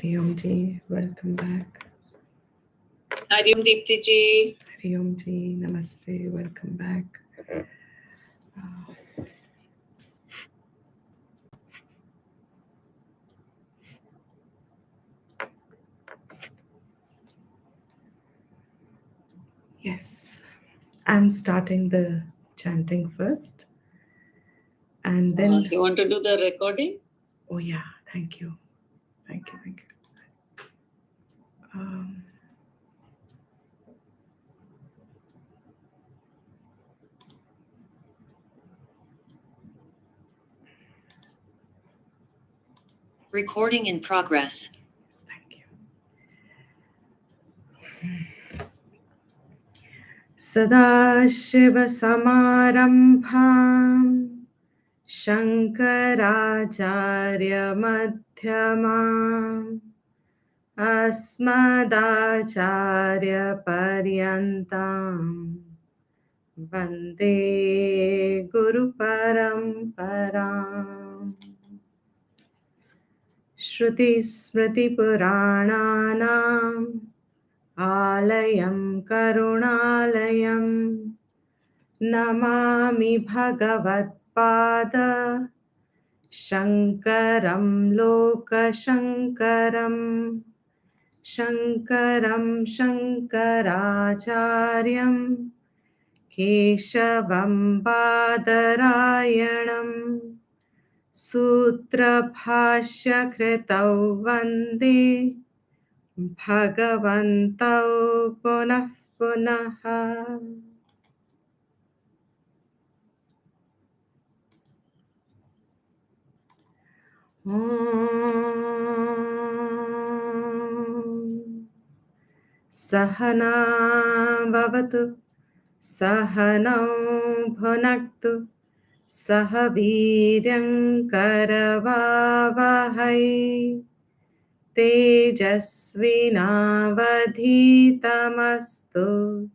Hari Om Ji, welcome back. Hari Om Deepti Ji. Hari Om Ji, Namaste, welcome back. Yes, I'm starting the chanting first. And then... You want to do the recording? Oh yeah, thank you. Thank you. Recording in progress. Yes, thank you. Sadashiva-samarambham Shankaracharya-madhyamam Asmadacharya-paryantam Vande Guru-paramparam. Shruti-smriti-purananam Alayam Karunalayam Namami Bhagavad-pada Shankaram Lokashankaram Shankaram Shankaracharyam Keshavam Badarayanam Sutra Bhashya Kritau Vande Bhagavantau Punah Punaha. Om Sahana Bhavatu Sahanau Bhunaktu Sahaviryam Karavavahai Tejasvinavadhitamastu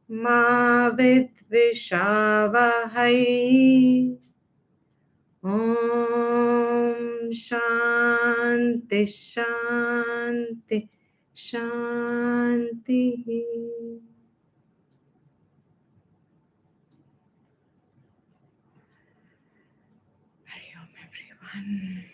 Ma Vidvishavahai. Om Shanti Shanti Shanti. Hari Om, everyone.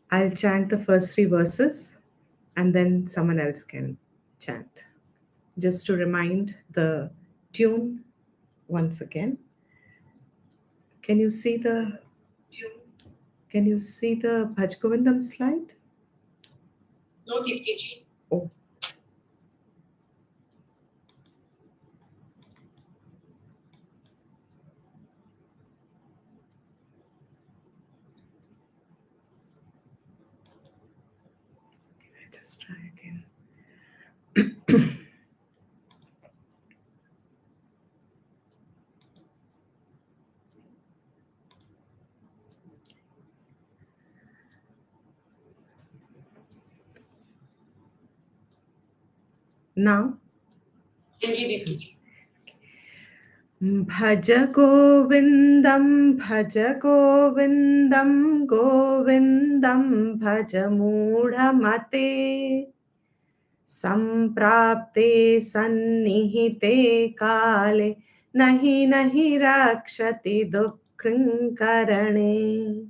I'll chant the first 3 verses and then someone else can chant. Just to remind the tune once again. Can you see the tune? Can you see the Bhaj Govindam slide? No, Deepti Ji. Oh. Let's try again. Now? Bhaja Govindam, Bhaja Govindam, Govindam, Bhaja Mudhamate. Samprapte sannihite kale, nahi nahi rakshati dukkrinkarane.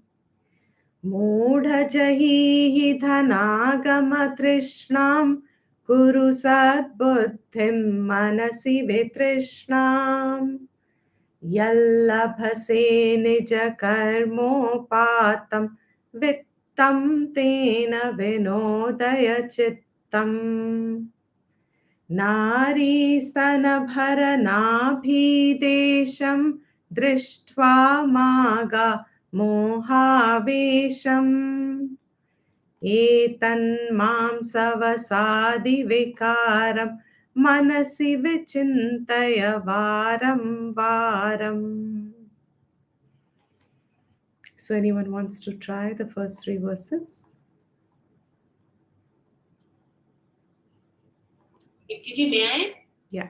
Mudhajahi dhanagama trishnam, Guru sadbuddhim manasi vitrishnam. Yallabhase nija karmopatam, vittam tena vinodaya chittam. Nari stanabharanabhidesham, Drishtva maga mohavesham. Etan mam savasadi vikaram, Manasi vichintaya varam varam. So anyone wants to try the first 3 verses? Diptiji, may I? Yeah.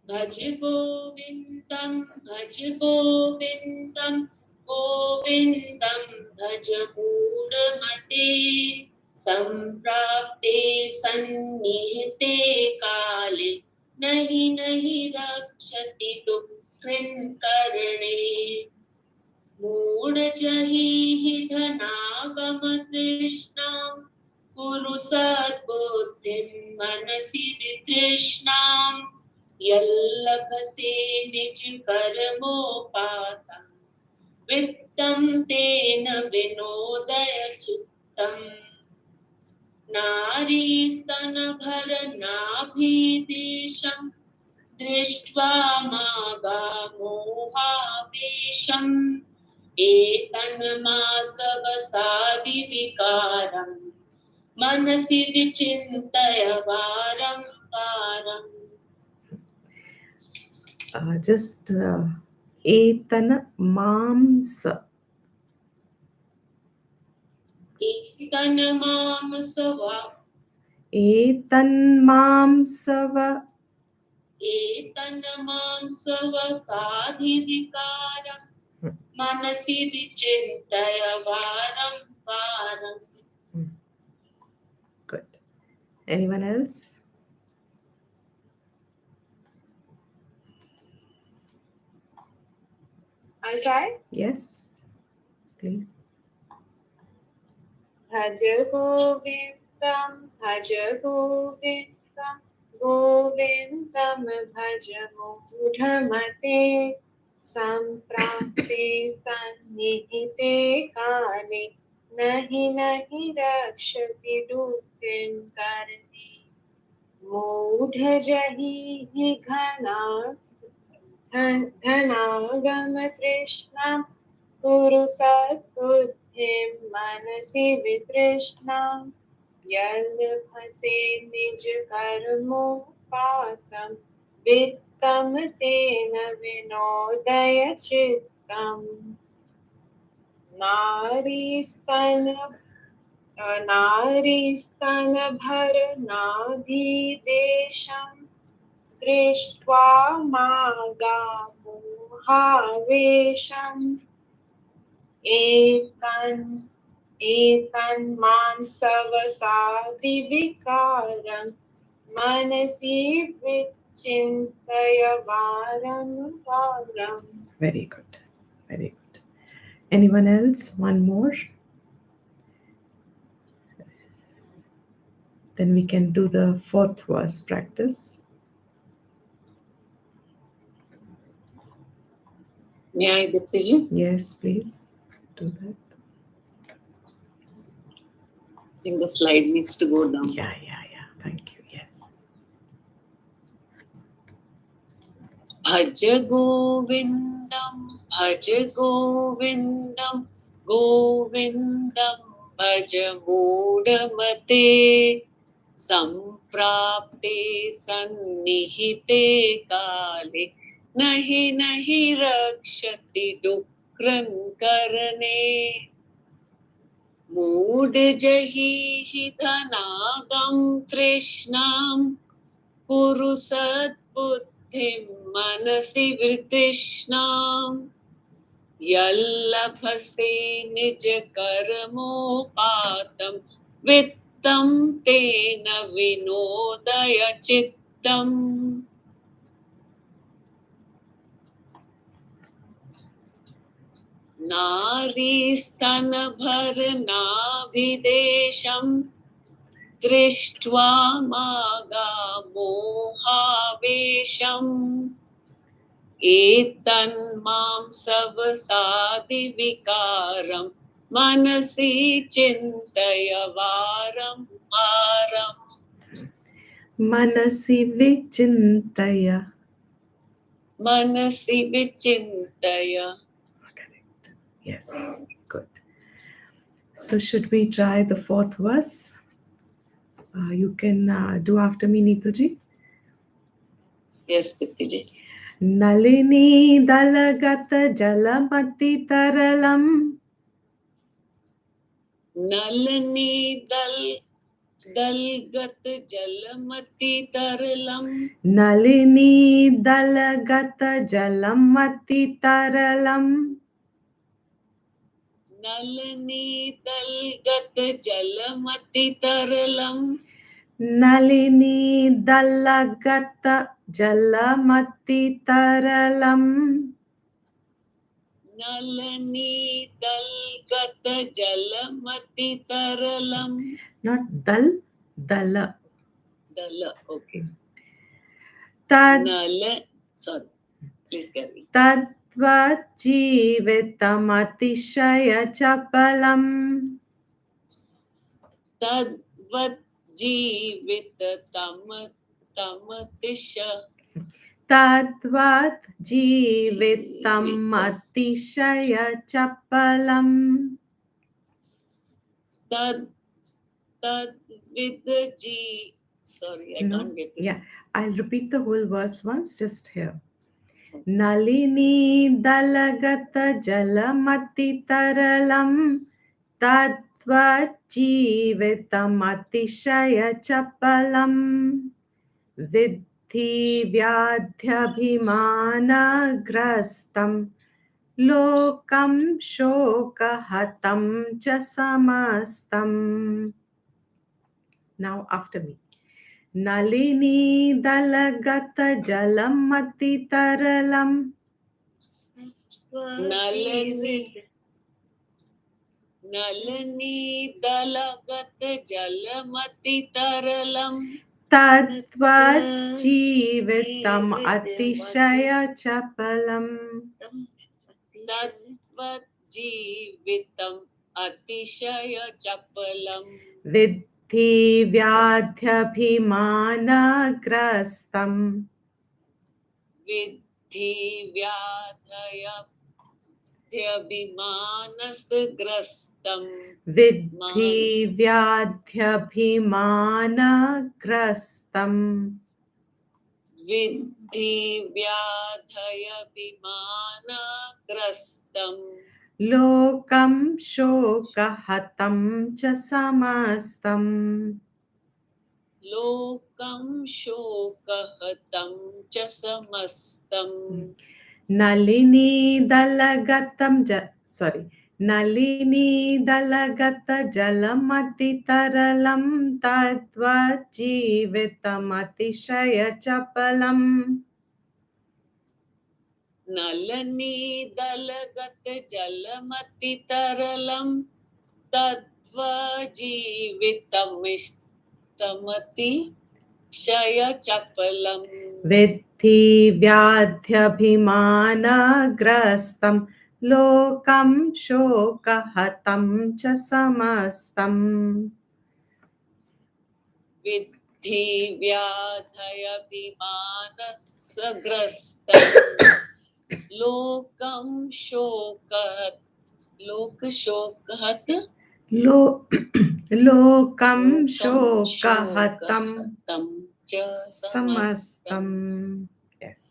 Bhaj Govindam, Bhaj Govindam, Govindam, Bhaj Moodamate, Samprapte Sannihite Kale, Nahi Nahi Rakshati Dukrin Karane, Mood Jahi Dhanagam Krishnam, Guru Sadbuddhim Manasi Vitrishnam, यल्लभसे निज कर्मोपातम् वित्तं तेन विनोदय चित्तम् नारीस्तनभरनाभिदेशम् दृष्ट्वा मागामोहावेशम् एतन्मासवसादिविकारम् मनसि विचिन्तय वारं वारम्. Just etana mamsa. Etana mamsava. Etan mamsava. Etana mamsava sadhivikaram. Manasi vichintaya varam varam. Good. Anyone else? I'll try. Yes. Please. Bhaj Govindam, Bhaj Govindam, Govindam Bhaj Moodhamate, Samprapte Sannihite Kale, Nahi Nahi Rakshati Duktim Karne, Moodha Jahi Ghana Dhanagam Trishna, Guru Sadbuddhim Manasi Vitrishna, Yalbhase Nij Karmo Patam, Vittam Tena Vinodaya Chittam, Naristana Bharanabhidesham, दृष्ट्वा मागामोहावेशम् एतन्मांसवसादिविकारम् मनसि विचिन्तय वारं वारम्. Very good. Very good. Anyone else? One more? Then we can do the fourth verse practice. May I, Diptiji? Yes, please. Do that. I think the slide needs to go down. Yeah. Thank you. Yes. Bhaj Govindam, Bhaj Govindam, Govindam, Bhaj Moodamate, Samprapte Sannihite Kale, Nahi Nahi Rakshati Dukran Karane, Mood Jahi Dhanagam Trishnam, Guru Sadbuddhim Manasi Vritishnam, Yallabhase Nij Karmopatam, Vittam Tena Vinodaya Chittam. Naristana Bharanabhidesham, Drishtva Magamohavesham, एतन्मांसवसादिविकारं मनसि चिन्तय वारं वारम्. Manasi vichintaya. मनसि विचिन्तय. Correct. Yes. Good. So should we try the fourth verse? You can do after me, Neetuji. Yes, Diptiji. Nalini dalagata jalamati taralam. Nalini dal दलगत जलमति तरलम नलिनी दलगत जलमति तरलम नलनी दलगत जलमति तरलम नलिनी दलगत जलमति तरलम नलनी दलगत जलमति तरलम not dal dala दल ओके tad नल सॉरी प्लीज कैरी तद्वज्जीवितमतिशय चपलम तद्वत् जीवित तम तमतिश तद्वज्जीवितमतिशय चपलम तद तद्विद जी sorry I No, can't get it. yeah, I'll repeat the whole verse once, just here. Nalini दलगत जलमति तरलम तद्वज्जीवितमतिशय चपलम विद्धि व्याध्यभिमानग्रस्तं लोकं शोकहतं च समस्तम्. Now after me. नलिनी दलगत जलमति तरलम नलनी नलनी दलगत जलमति तरलम तद्वज्जीवितम् अतिशय चपलम तद्वत् जीवितम अतिशय चपलम विद्धि व्याध्यभिमानग्रस्तं विद्धि व्याधयभिमानसग्रस्तं विद्धि व्याध्यभिमानग्रस्तं विद्धि व्याधयभिमानग्रस्तं लोकं शोकहतं च समस्तम् लोकं शोकहतं च समस्तं नलिनी दलगतं नलिनी दलगत जलमति तरलं तद्वज्जीवितमतिशय चपलम् नलनी दलगत जलमति तरलं तद्वजीवितमिष्टमति शय चपलम् विद्धि व्याध्यभिमानग्रस्तं लोकं शोकहतं च समस्तम् विद्धि व्याधयभिमानसग्रस्तं लोकं शोकहत लोकं शोकहतं च समस्तम्. Yes.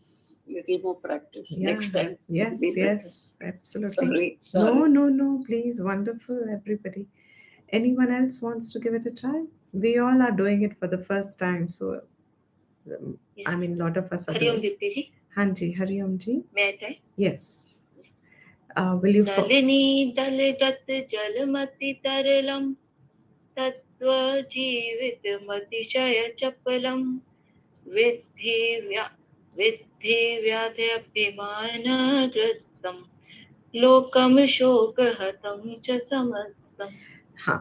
Little more practice Yeah. next time. Yes, Be yes, better. absolutely. Sorry. No, please. Wonderful, everybody. Anyone else wants to give it a try? We all are doing it for the first time, so Yes. I mean, a lot of us are Hariom doing. Dipti ji. Hanji, Hariom ji. May I try? Yes. Will you? Nalini दलगत जलमति तरलम तत्त्वजीवितमतिशय चपलम विद्धि व्याध्यभिमानग्रस्तं लोकं शोकहतं च समस्तम्. हाँ,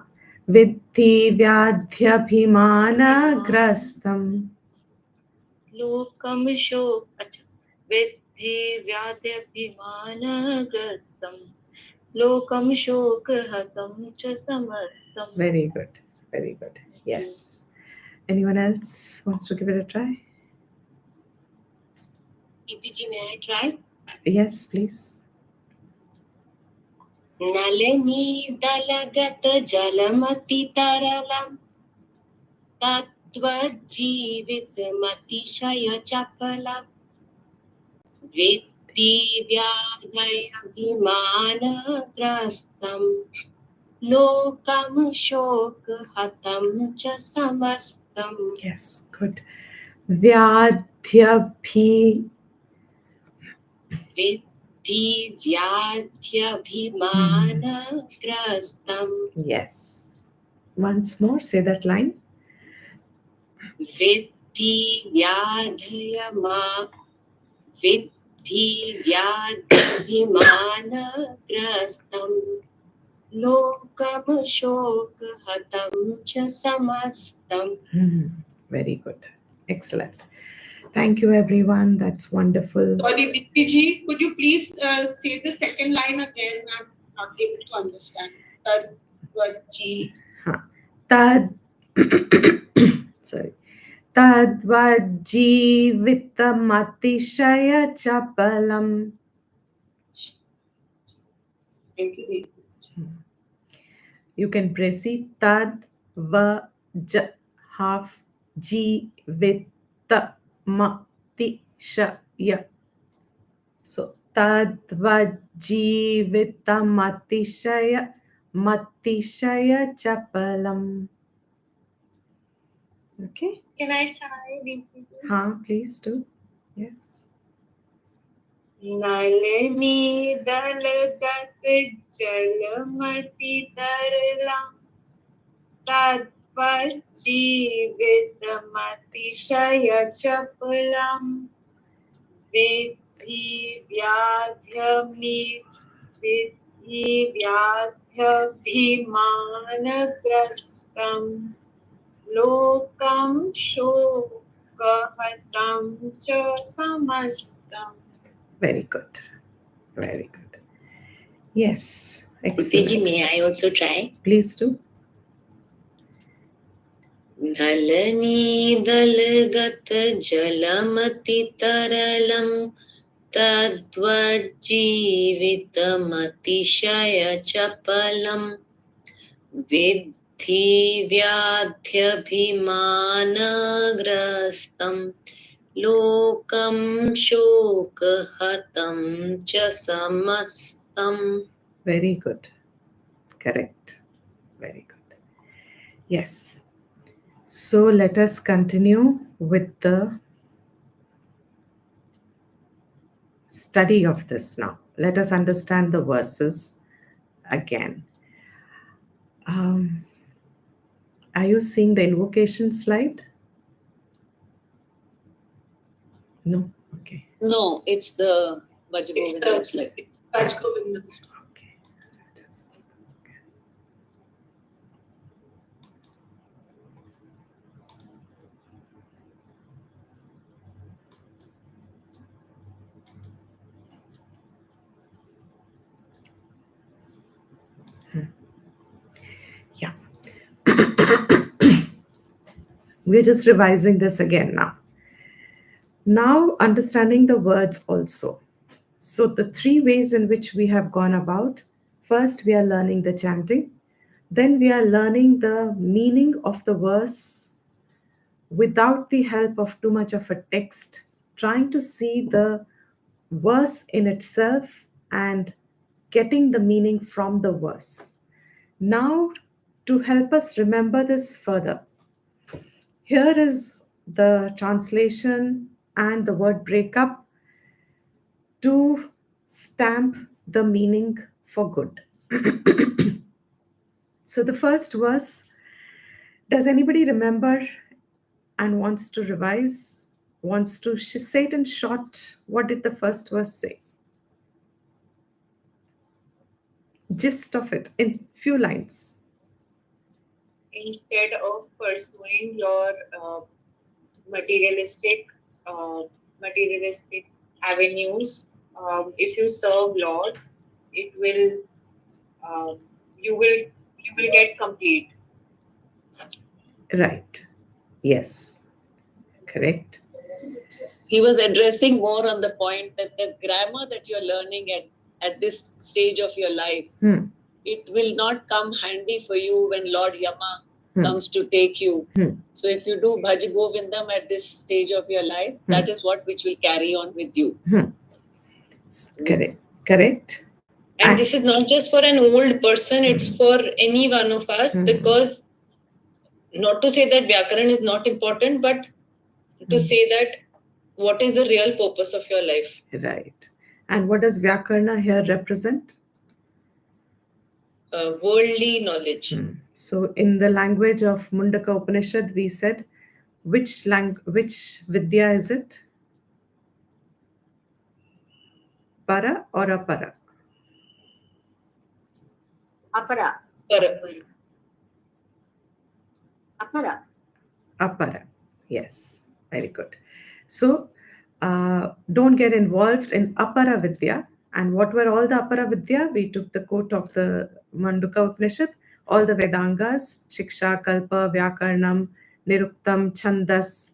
विद्धि व्याध्यभिमानग्रस्तं लोकं विद्धि व्याध्यभिमानग्रस्तं लोकं शोकहतं च समस्तम्. Very good, very good. Yes. Anyone else wants to give it a try? Ji, may I try? Yes, please. Nalini दलगत जलमति तरलं तत्त्वजीवितमतिशय चपलं विद्धि व्याधयभिमानग्रस्तं lokam shokhatam cha samastam Yes, good. Vyadhyabhi. vidhi vyadhyabhimanagrastam Yes. Once more, say that line. vidhi vyadhyama vidhi vyadhyabhimanagrastam lokam shokhatam cha samastam. Very good. Excellent. Thank you, everyone. That's wonderful. Sorry, Dipti could you please say the second line again? I'm not able to understand. Tadvaji. Tad. Sorry. Tadvajivitamatishaya chapalam. Thank you, Dipti. You can proceed. Tad va j half ji vittamatishaya. So tadvajivitamatishaya matishaya chapalam. Okay. Can I try this? Please do. Yes. Nalini dalgat jalamati tarlam tadvajivitamatishaya chapalam vidhi vyadhyabhimanagrastam lokam shokahatam cha samastam. Very good. Very good. Yes. Dipti, Excellent. may I also try? Please do. Nalani dalgat jalamati taralam tadvajivitamatishaya chapalam vidhi vyadhyabhimanagrastam lokam shokhatam cha samastam. Very good. Correct. Very good. Yes. So let us continue with the study of this now. Let us understand the verses again. Are you seeing the invocation slide? No? Okay. No, it's the Bhaja Govindam slide. Bhaja Govindam. Okay. Just yeah. We're just revising this again now. Now, understanding the words also. So, the three ways in which we have gone about: first, we are learning the chanting, then, we are learning the meaning of the verse without the help of too much of a text, trying to see the verse in itself and getting the meaning from the verse. Now, to help us remember this further, here is the translation and the word breakup to stamp the meaning for good. So, the first verse, does anybody remember and wants to revise, wants to say it in short? What did the first verse say? Gist of it in few lines. Instead of pursuing your materialistic avenues, if you serve Lord, it will you will get complete. Right. Yes. Correct. He was addressing more on the point that the grammar that you're learning at this stage of your life, it will not come handy for you when Lord Yama comes to take you. So if you do Bhaja Govindam at this stage of your life, that is what which will carry on with you. Correct. Correct. And this is not just for an old person, it's for any one of us, because not to say that Vyakaran is not important, but to say that what is the real purpose of your life. Right. And what does Vyakarna here represent? Worldly knowledge. So in the language of Mundaka Upanishad, we said, which Vidya is it? Para or apara? Apara. Para. Apara. Apara. Yes, very good. So don't get involved in apara vidya. And what were all the apara vidya? We took the quote of the Manduka Upanishad, all the Vedangas, Shiksha, Kalpa, Vyakarnam, Niruktam, Chandas,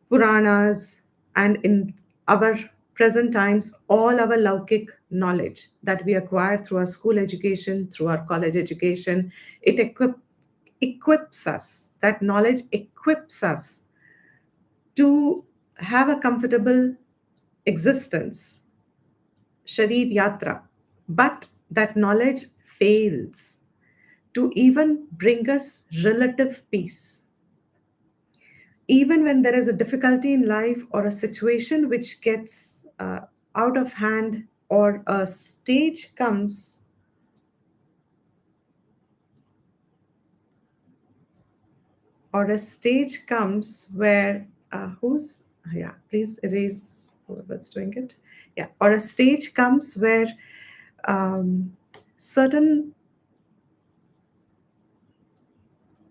Puranas, and in our present times, all our Laukik knowledge that we acquire through our school education, through our college education, it equips us, that knowledge equips us to have a comfortable existence, Sharir Yatra. But that knowledge fails to even bring us relative peace. Even when there is a difficulty in life or a situation which gets out of hand, or a stage comes where please erase whoever's doing it. Yeah, or a stage comes where certain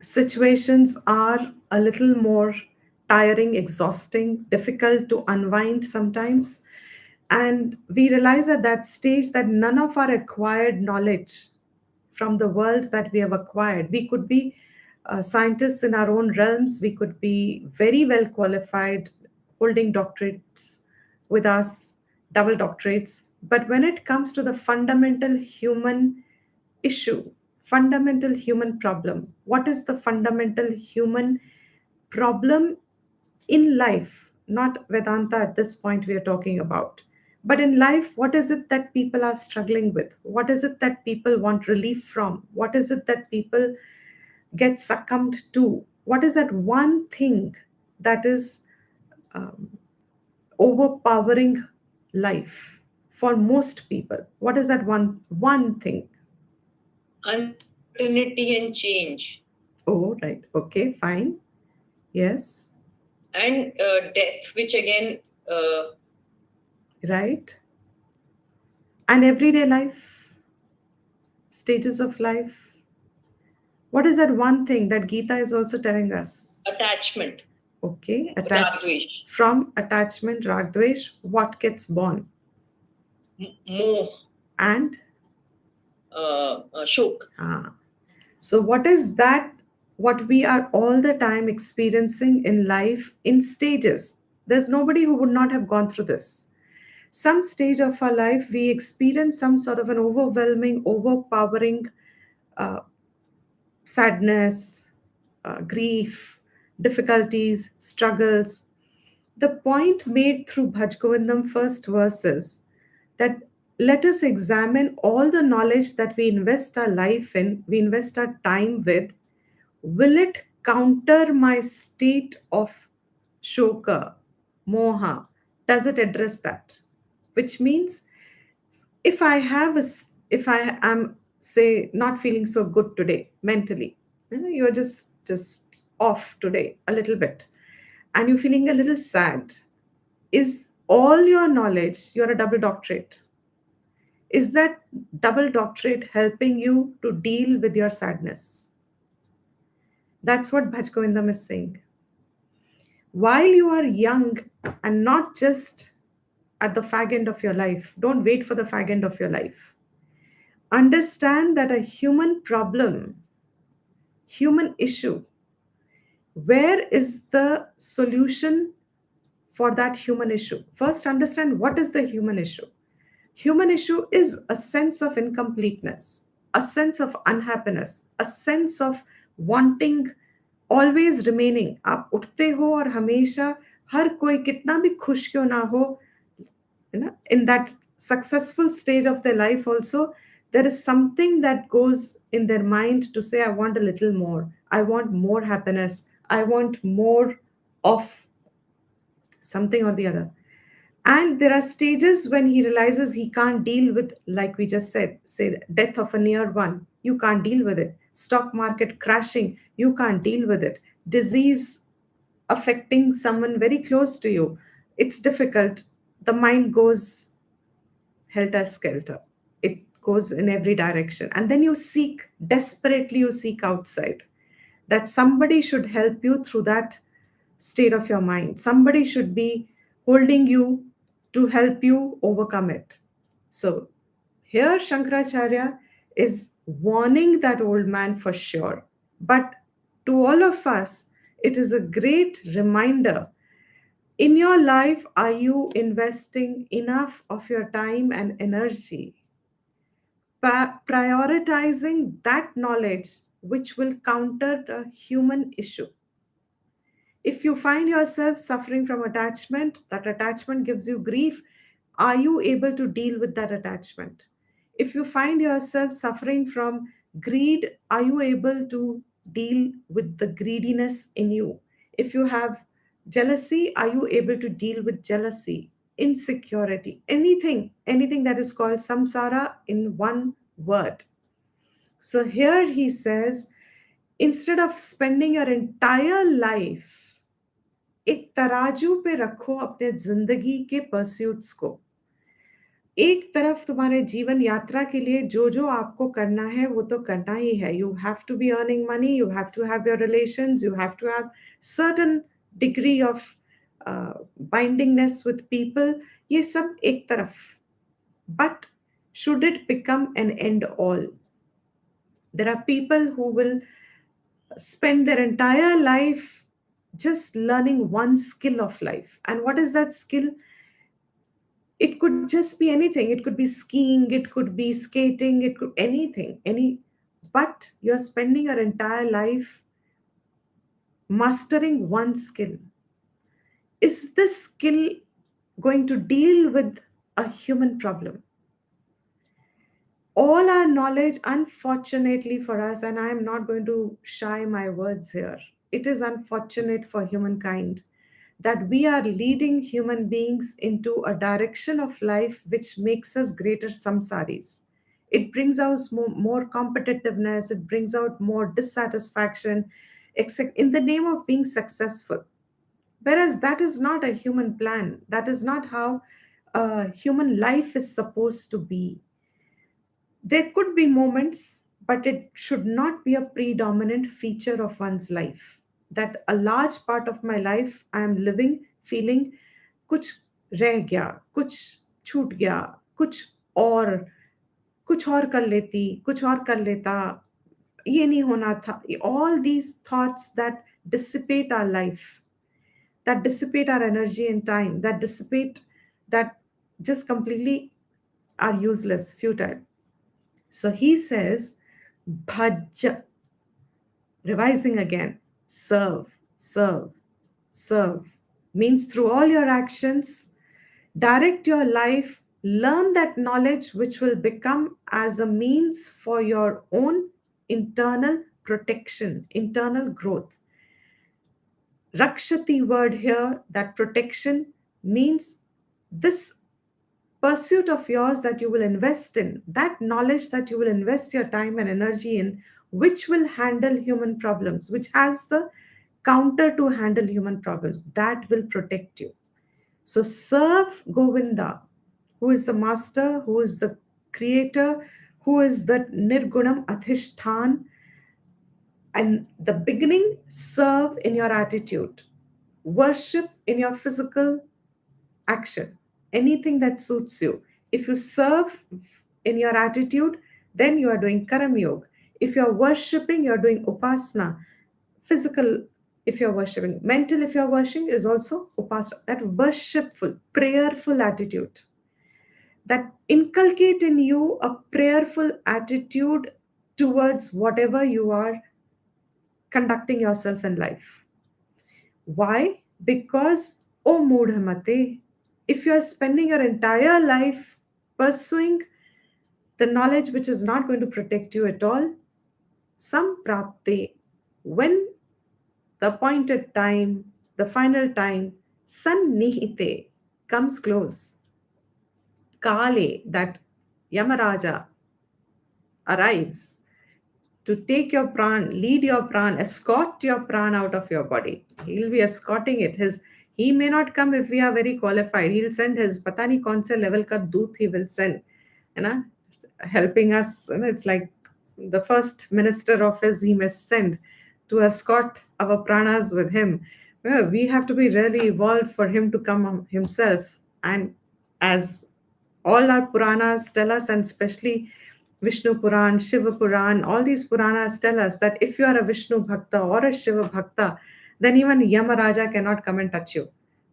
situations are a little more tiring, exhausting, difficult to unwind sometimes. And we realize at that stage that none of our acquired knowledge from the world that we have acquired, we could be scientists in our own realms, we could be very well qualified, holding doctorates with us, double doctorates. But when it comes to the fundamental human issue, fundamental human problem, what is the fundamental human problem in life? Not Vedanta at this point we are talking about, but in life, what is it that people are struggling with? What is it that people want relief from? What is it that people get succumbed to? What is that one thing that is overpowering life for most people? What is that one thing? Uncertainty and change. Oh, right. Okay, fine. Yes. And death, which again... Right. And everyday life, stages of life. What is that one thing that Gita is also telling us? Attachment. Okay. Ragdvesh. From attachment, Ragdvesh, what gets born? Moh. And? Shok. So what is that? What we are all the time experiencing in life in stages. There's nobody who would not have gone through this. Some stage of our life, we experience some sort of an overwhelming, overpowering sadness, grief, difficulties, struggles. The point made through Bhaj Govindam first verses that let us examine all the knowledge that we invest our life in, we invest our time with. Will it counter my state of shoka, moha? Does it address that? Which means if I am, say, not feeling so good today mentally, you're just off today a little bit, and you're feeling a little sad, is all your knowledge, you're a double doctorate, is that double doctorate helping you to deal with your sadness? That's what Bhaj Govindam is saying. While you are young, and not just at the fag end of your life, don't wait for the fag end of your life. Understand that a human problem, human issue, where is the solution for that human issue? First, understand what is the human issue. Human issue is a sense of incompleteness, a sense of unhappiness, a sense of wanting, always remaining. आप उठते हो और हमेशा हर कोई कितना भी खुश क्यों ना हो, in that successful stage of their life also, there is something that goes in their mind to say, I want a little more. I want more happiness. I want more of something or the other. And there are stages when he realizes he can't deal with, like we just said, say death of a near one. You can't deal with it. Stock market crashing. You can't deal with it. Disease affecting someone very close to you. It's difficult. The mind goes helter skelter. It goes in every direction. And then you seek, desperately, you seek outside that somebody should help you through that state of your mind. Somebody should be holding you to help you overcome it. So here, Shankaracharya is warning that old man for sure. But to all of us, it is a great reminder. In your life, are you investing enough of your time and energy prioritizing that knowledge which will counter the human issue? If you find yourself suffering from attachment, that attachment gives you grief, are you able to deal with that attachment? If you find yourself suffering from greed, are you able to deal with the greediness in you? If you have jealousy, are you able to deal with jealousy, insecurity, anything that is called samsara in one word? So here he says, instead of spending your entire life, एक तराजू पे रखो अपने जिंदगी के pursuits को। एक तरफ तुम्हारे जीवन यात्रा के लिए जो जो आपको करना है वो तो करना ही है। You have to be earning money, you have to have your relations, you have to have certain degree of bindingness with people, ये सब एक तरफ। But should it become an end all? There are people who will spend their entire life just learning one skill of life. And what is that skill? It could just be anything. It could be skiing, it could be skating, it could anything, any. But you're spending your entire life mastering one skill. Is this skill going to deal with a human problem? All our knowledge, unfortunately for us, and I am not going to shy my words here, it is unfortunate for humankind that we are leading human beings into a direction of life which makes us greater samsaris. It brings us more competitiveness, it brings out more dissatisfaction, except in the name of being successful. Whereas that is not a human plan, that is not how human life is supposed to be. There could be moments, but it should not be a predominant feature of one's life. That a large part of my life I am living feeling कुछ रह गया, कुछ छूट गया, और कुछ और कर लेती, कुछ और कर लेता, ये नहीं होना था. All these thoughts that dissipate our life, that dissipate our energy and time, that just completely are useless, futile. So he says, Bhaja, revising again, serve, serve, serve, means through all your actions, direct your life, learn that knowledge which will become as a means for your own internal protection, internal growth. Rakshati word here, that protection means this pursuit of yours that you will invest in, that knowledge that you will invest your time and energy in, which will handle human problems, which has the counter to handle human problems, that will protect you. So serve Govinda, who is the master, who is the creator, who is the Nirgunam Adhishthan. And the beginning, serve in your attitude, worship in your physical action, anything that suits you. If you serve in your attitude, then you are doing Karam Yoga. If you're worshipping, you're doing Upasana. Physical, if you're worshipping. Mental, if you're worshipping, is also Upasana. That worshipful, prayerful attitude. That inculcate in you a prayerful attitude towards whatever you are conducting yourself in life. Why? Because, oh Mudhamate, if you are spending your entire life pursuing the knowledge which is not going to protect you at all, samprapte, when the appointed time, the final time, sannihite, comes close, kale, that Yamaraja arrives to take your pran, lead your pran, escort your pran out of your body. He'll be escorting it. He may not come if we are very qualified. He'll send his pata nahi kaun se level ka doot he will send, you know, helping us. You know, it's like the first minister of his he must send to escort our pranas with him. Well, we have to be really evolved for him to come himself. And as all our Puranas tell us, and especially Vishnu Puran, Shiva Puran, all these Puranas tell us that if you are a Vishnu Bhakta or a Shiva Bhakta, then even Yamaraja cannot come and touch you.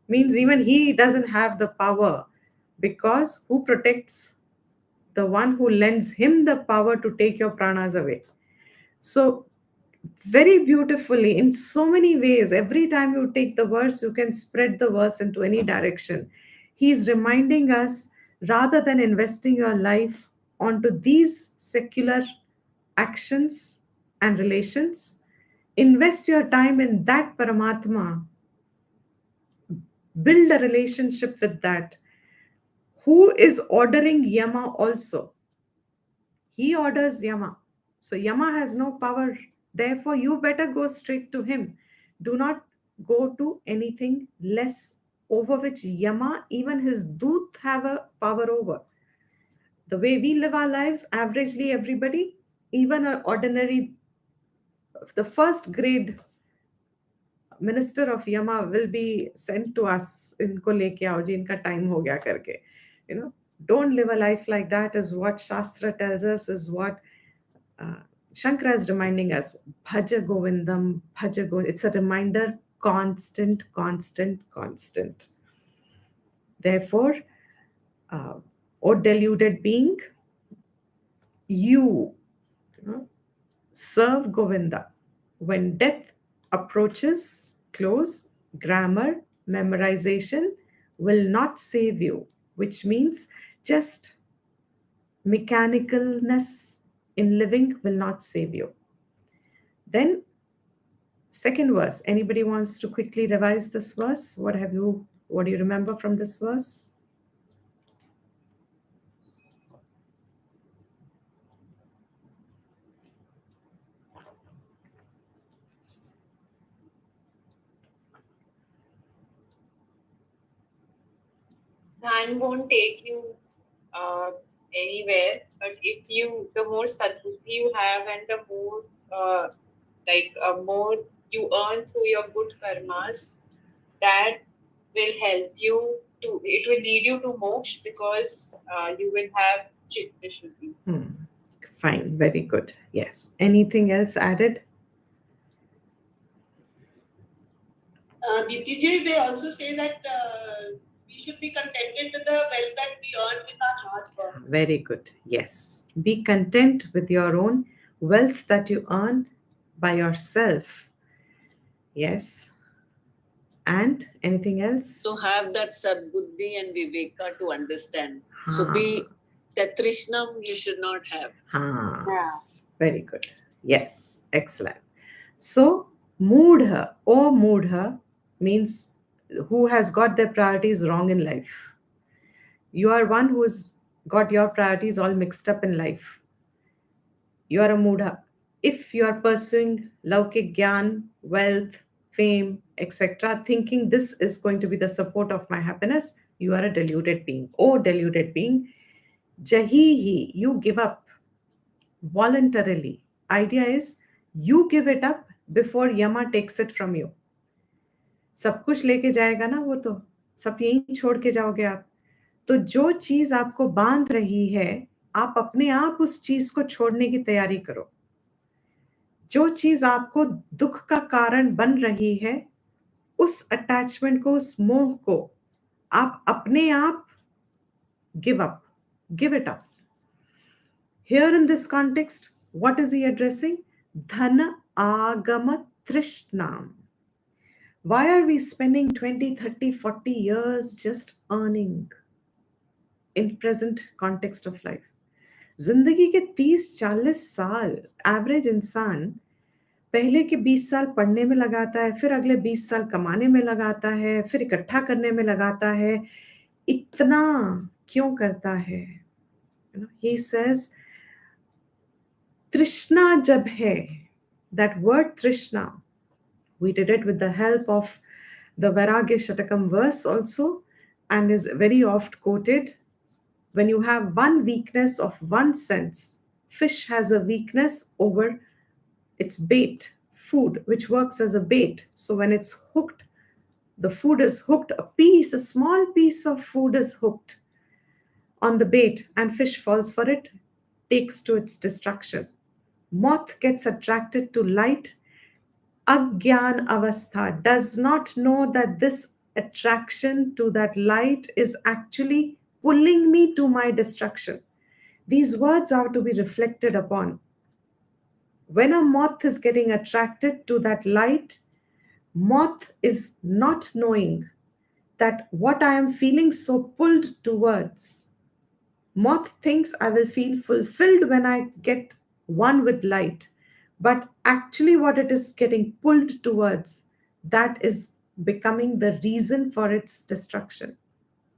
Means even he doesn't have the power, because who protects? The one who lends him the power to take your pranas away. So, very beautifully, in so many ways, every time you take the verse, you can spread the verse into any direction. He is reminding us, rather than investing your life onto these secular actions and relations, invest your time in that Paramatma, build a relationship with that, who is ordering Yama also. He orders Yama. So Yama has no power. Therefore, you better go straight to him. Do not go to anything less, over which Yama, even his doot, have a power over. The way we live our lives, averagely everybody, even an ordinary, the first grade minister of Yama will be sent to us, इनको लेके आओ जी, इनका time हो गया करके. You know, don't live a life like that, is what Shastra tells us, is what uh, Shankara is reminding us. Bhaja Govindam, Bhaja Govindam. It's a reminder, constant, constant, constant. Therefore, O deluded being, you know, serve Govinda. When death approaches close, grammar, memorization will not save you, which means just mechanicalness in living will not save you. Then, second verse. Anybody wants to quickly revise this verse? What do you remember from this verse? Dhan won't take you anywhere, but if the more sadbuddhi you have and the more more you earn through your good karmas, that will help you to, it will lead you to moksha, because you will have chitta shuddhi. Fine, very good. Yes. Anything else added? Diptiji, they also say that we should be contented with the wealth that we earn with our hard work. Very good. Yes. Be content with your own wealth that you earn by yourself. Yes. And anything else? So have that sadbuddhi and viveka to understand. So be that trishnam you should not have. Yeah. Very good. Yes. Excellent. So moodha or moodha means who has got their priorities wrong in life. You are one who's got your priorities all mixed up in life. You are a moodha. If you are pursuing laukik gyan, wealth, fame, etc., thinking this is going to be the support of my happiness, you are a deluded being. Oh, deluded being, jahihi, you give up voluntarily. Idea is you give it up before Yama takes it from you. सब कुछ लेके जाएगा ना वो, तो सब यहीं छोड़ के जाओगे आप. तो जो चीज आपको बांध रही है, आप अपने आप उस चीज को छोड़ने की तैयारी करो. जो चीज आपको दुख का कारण बन रही है, उस अटैचमेंट को, उस मोह को आप अपने आप give it up. Here in this context, what is he addressing? Dhana agama trishnam. Why are we spending 20, 30, 40 years just earning? in present context of life. जिंदगी के 30-40 साल एवरेज इंसान पहले के 20 साल पढ़ने में लगाता है, फिर अगले 20 साल कमाने में लगाता है, फिर इकट्ठा करने में लगाता है. इतना क्यों करता है? He says, Trishna jab hai. That word Trishna, we did it with the help of the Vairagya Shatakam verse also, and is very oft quoted. When you have one weakness of one sense, fish has a weakness over its bait, food, which works as a bait. So when it's hooked, the food is hooked, a small piece of food is hooked on the bait, and fish falls for it, takes to its destruction. Moth gets attracted to light. Agyan avastha does not know that this attraction to that light is actually pulling me to my destruction. These words are to be reflected upon. When a moth is getting attracted to that light, moth is not knowing that what I am feeling so pulled towards. Moth thinks I will feel fulfilled when I get one with light. But actually, what it is getting pulled towards, that is becoming the reason for its destruction.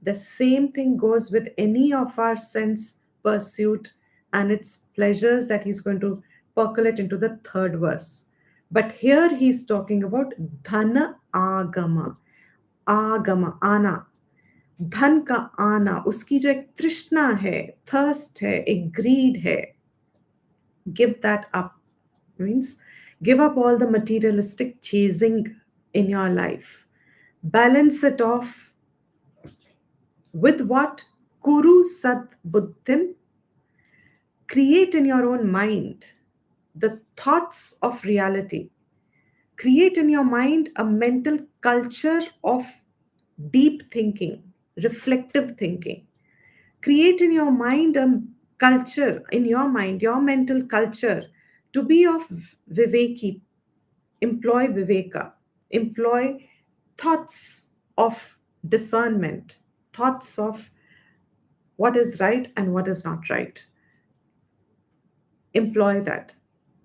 The same thing goes with any of our sense pursuit and its pleasures that he's going to percolate into the third verse. But here he's talking about dhana agama. Agama, ana. धन का आना, उसकी जो एक तृष्णा है, thirst है, एक ग्रीड है, give that up. Means give up all the materialistic chasing in your life. Balance it off with what? Kuru sat buddhim. Create in your own mind the thoughts of reality. Create in your mind a mental culture of deep thinking, reflective thinking. Create in your mind a culture, in your mind, your mental culture to be of viveki. Employ viveka. Employ thoughts of discernment, thoughts of what is right and what is not right. Employ that.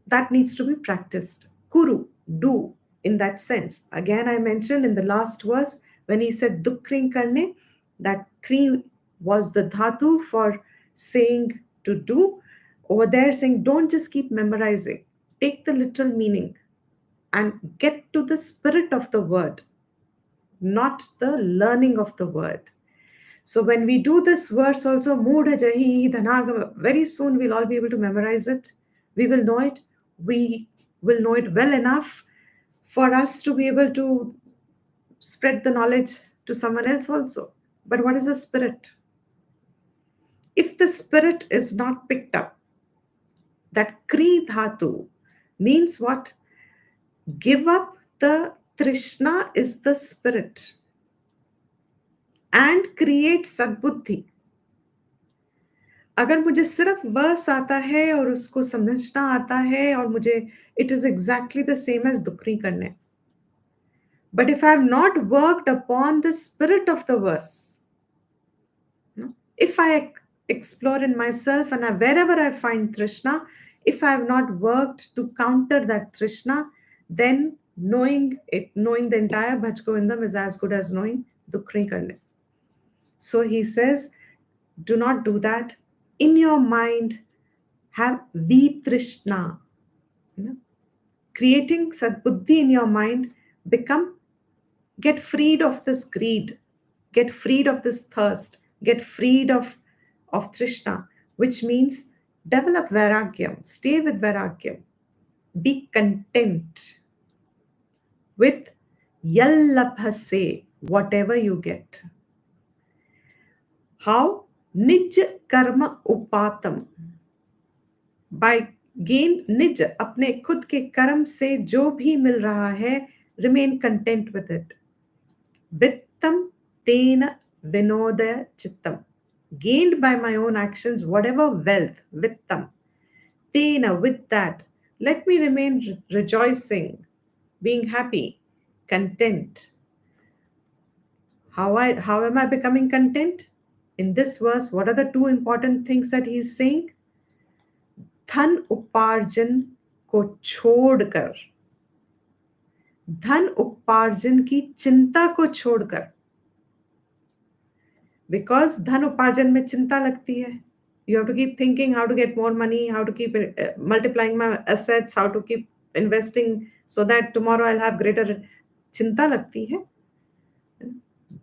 That needs to be practiced. Kuru, do in that sense. Again, I mentioned in the last verse when he said dukrin karne, that kri was the dhatu for saying to do. Over there, saying don't just keep memorizing, take the literal meaning and get to the spirit of the word, not the learning of the word. So when we do this verse also, Mudha Jahi Dhanagama, very soon we'll all be able to memorize it. We will know it. We will know it well enough for us to be able to spread the knowledge to someone else also. But what is the spirit? If the spirit is not picked up, that Kri Dhatu means what? Give up the Trishna is the spirit and create Sadbuddhi. अगर मुझे सिर्फ verse आता है और उसको समझना आता है और मुझे it is exactly the same as दुखरी करने. But if I have not worked upon the spirit of the verse, if I explore in myself and wherever I find Trishna, if I have not worked to counter that Trishna, then knowing it, knowing the entire Bhaj Govindam is as good as knowing Dukhri Karne. So he says, do not do that. In your mind, have Vitrishna. Creating Sadbuddhi in your mind, get freed of this greed, get freed of this thirst, get freed of Trishna, which means develop Vairagyam, stay with Vairagyam, be content with Yallabhase, whatever you get. How? Nij karma upatam. By gain nij, अपने खुद के कर्म से जो भी मिल रहा है, remain content with it. Vittam tena vinodaya chittam. Gained by my own actions, whatever wealth, vittam. Tena, with that, let me remain rejoicing, being happy, content. How am I becoming content? In this verse, what are the two important things that he is saying? धन उपार्जन को छोड़कर, धन उपार्जन की चिंता को छोड़कर, बिकॉज धन उपार्जन में चिंता लगती है. You have to keep thinking how to get more money, how to keep multiplying my assets, how to keep investing so that tomorrow I'll have greater. चिंता लगती है.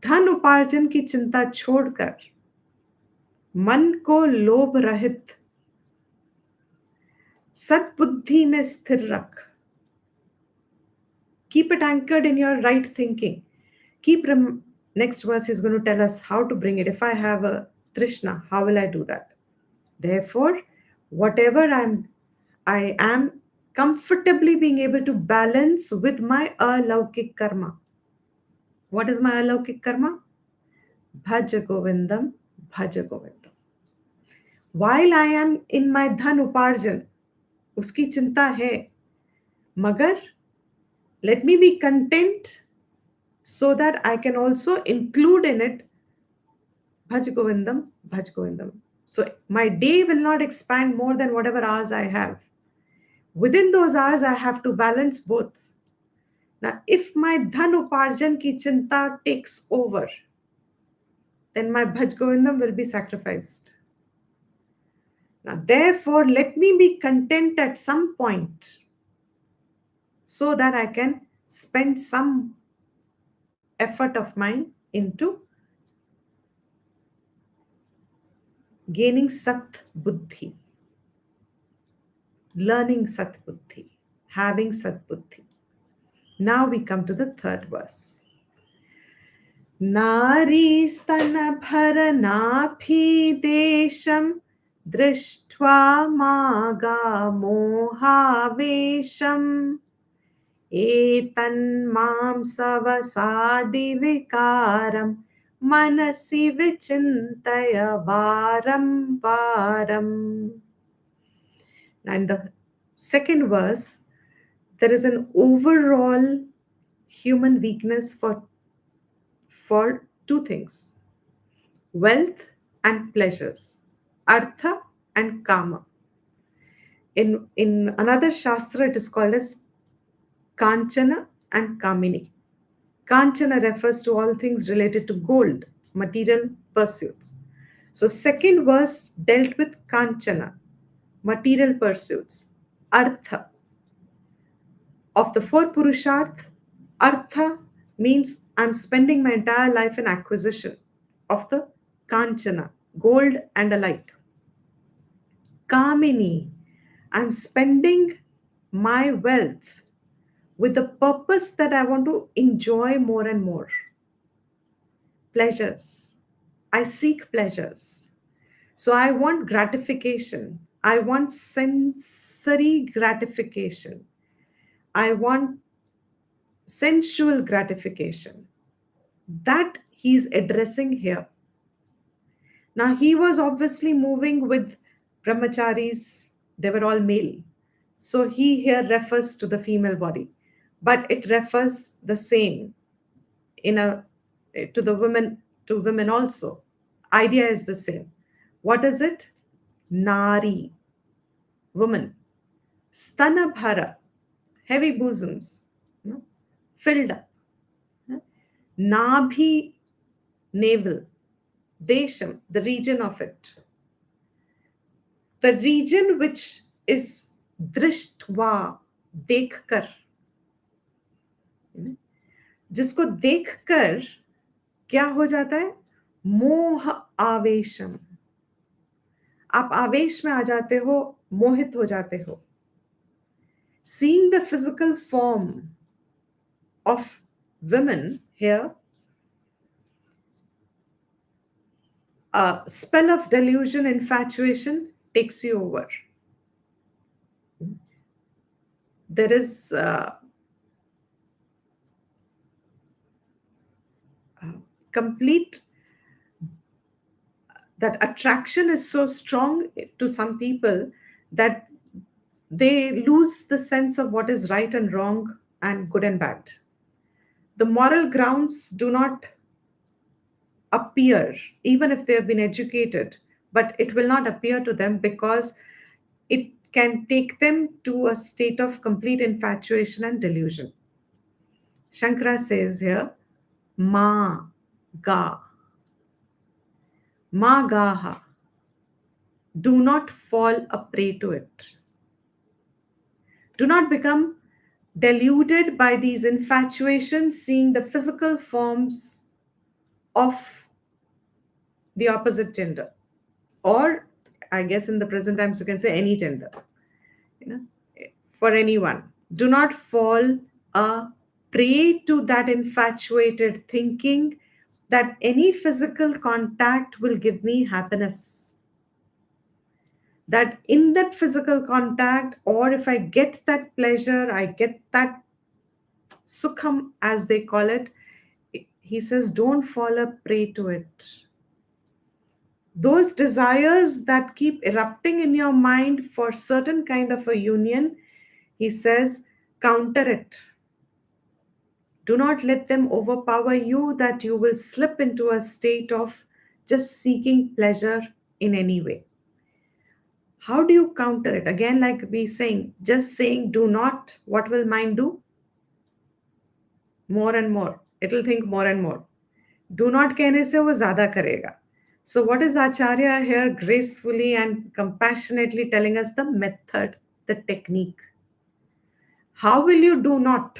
धन उपार्जन की चिंता छोड़कर मन को लोभ रहित सद्बुद्धि में स्थिर रख. Keep it anchored in your right thinking. Next verse is going to tell us how to bring it. If I have a Trishna, how will I do that? Therefore, whatever I am comfortably being able to balance with my alaukik karma. What is my alaukik karma? Bhaja Govindam, Bhaja Govindam. While I am in my dhan uparjan, uski chinta hai, magar let me be content so that I can also include in it Bhaj Govindam, Bhaj Govindam. So my day will not expand more than whatever hours I have. Within those hours, I have to balance both. Now, if my dhan uparjan ki chinta takes over, then my Bhaj Govindam will be sacrificed. Now, therefore, let me be content at some point so that I can spend some effort of mine into gaining Sat Buddhi, learning Sat Buddhi, having Sat Buddhi. Now we come to the third verse. Nari stana bharanapi desham drishtva maga mohavesham etan mam savasadi vikaram manasi vichintaya varam varam. Now in the second verse, there is an overall human weakness for two things: wealth and pleasures, artha and kama. In another shastra, it is called as kanchana and kamini. Kanchana refers to all things related to gold, material pursuits. So second verse dealt with kanchana, material pursuits. Artha. Of the four purusharth, artha means I'm spending my entire life in acquisition of the kanchana, gold and alike. Kamini, I'm spending my wealth with the purpose that I want to enjoy more and more. Pleasures. I seek pleasures. So I want gratification. I want sensory gratification. I want sensual gratification. That he's addressing here. Now, he was obviously moving with brahmacharis. They were all male. So he here refers to the female body. But it refers the same to women also. Idea is the same. What is it? Nari, woman. Stana bhara, heavy bosoms, filled up. Nabhi, navel. Desham, the region of it. The region which is drishtva, dekhkar. जिसको देखकर क्या हो जाता है? मोह आवेशम. आप आवेश में आ जाते हो, मोहित हो जाते हो. Seeing the physical form of women here, a spell of delusion, infatuation takes you over. There is complete, that attraction is so strong to some people that they lose the sense of what is right and wrong and good and bad. The moral grounds do not appear, even if they have been educated, but it will not appear to them because it can take them to a state of complete infatuation and delusion. Shankara says here, ma ga, ma gaha. Do not fall a prey to it. Do not become deluded by these infatuations, seeing the physical forms of the opposite gender. Or, I guess in the present times, you can say any gender, you know, for anyone. Do not fall a prey to that infatuated thinking that any physical contact will give me happiness. That in that physical contact, or if I get that pleasure, I get that sukham, as they call it, he says, don't fall a prey to it. Those desires that keep erupting in your mind for certain kind of a union, he says, counter it. Do not let them overpower you, that you will slip into a state of just seeking pleasure in any way. How do you counter it? Again, like we saying, just saying do not, what will mind do? More and more. It will think more and more. Do not कहने से वो ज़्यादा करेगा. So what is Acharya here gracefully and compassionately telling us? The method, the technique. How will you do not?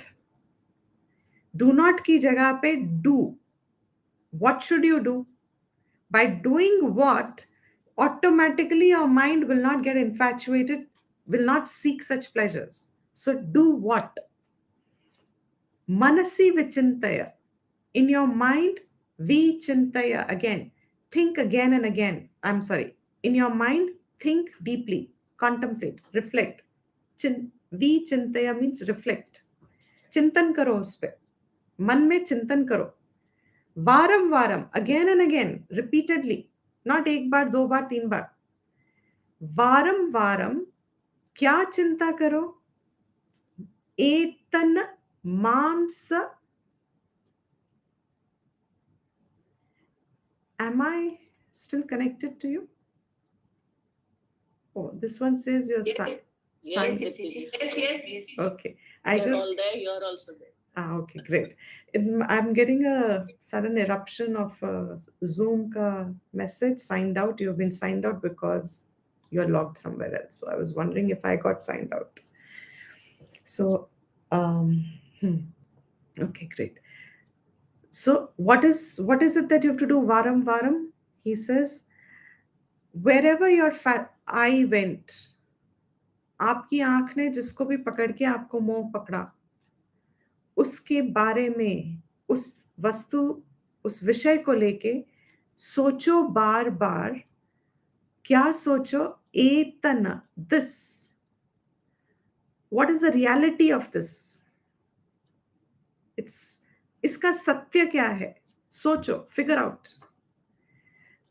Do not की जगह पे do. What should you do? By doing what, automatically your mind will not get infatuated, will not seek such pleasures. So do what? Manasi vichintaya. In your mind, vichintaya. Again, think again and again. I'm sorry. In your mind, think deeply, contemplate, reflect. Vichintaya means reflect. चिंतन करो उस पे, मन में चिंतन करो, warm warm, again and again, repeatedly, not एक बार, दो बार, तीन बार, वारम वारम क्या चिंता करो? एतन मांस. Am I still connected to you? Oh, this one says you're Yes. Yes, signed. Dipti. Yes. Okay. You're all there, you're also there. Okay, great. I'm getting a sudden eruption of Zoom ka message, signed out. You've been signed out because you're logged somewhere else. So I was wondering if I got signed out. So, okay, great. So what is it that you have to do? Varam varam. He says, wherever your eye went, आपकी आंख ने जिसको भी पकड़ के आपको मोह पकड़ा, उसके बारे में, उस वस्तु, उस विषय को लेके सोचो बार बार. क्या सोचो? एतन, this. What is the reality of this? इसका सत्य क्या है? सोचो, figure out.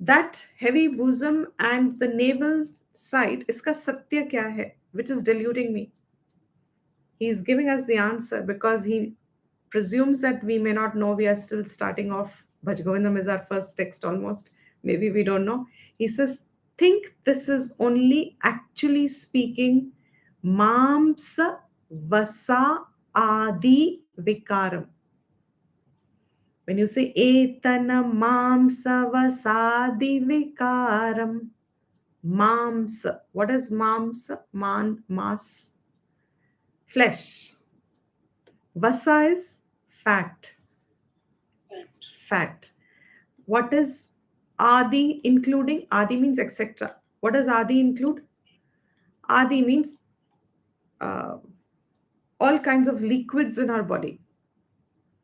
That heavy bosom and the navel side, इसका सत्य क्या है? Which is deluding me. He is giving us the answer because he presumes that we may not know. We are still starting off. Bhaja Govindam is our first text almost. Maybe we don't know. He says, think this is only actually speaking mamsa vasa adi vikaram. When you say etana mamsa vasadi vikaram, mamsa. What is mamsa? Mass. Flesh. Vasa is fat. Fat. What is adi including? Adi means etc. What does adi include? Adi means all kinds of liquids in our body,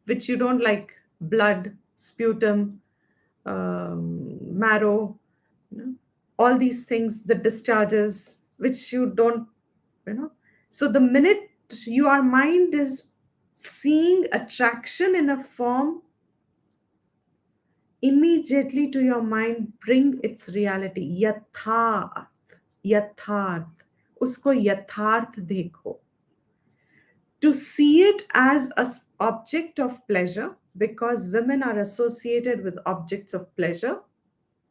which you don't like. Blood, sputum, marrow, all these things, the discharges, which you don't, So the minute your mind is seeing attraction in a form, immediately to your mind bring its reality. Yatharth. Yatharth. Usko yatharth dekho. To see it as an object of pleasure, because women are associated with objects of pleasure.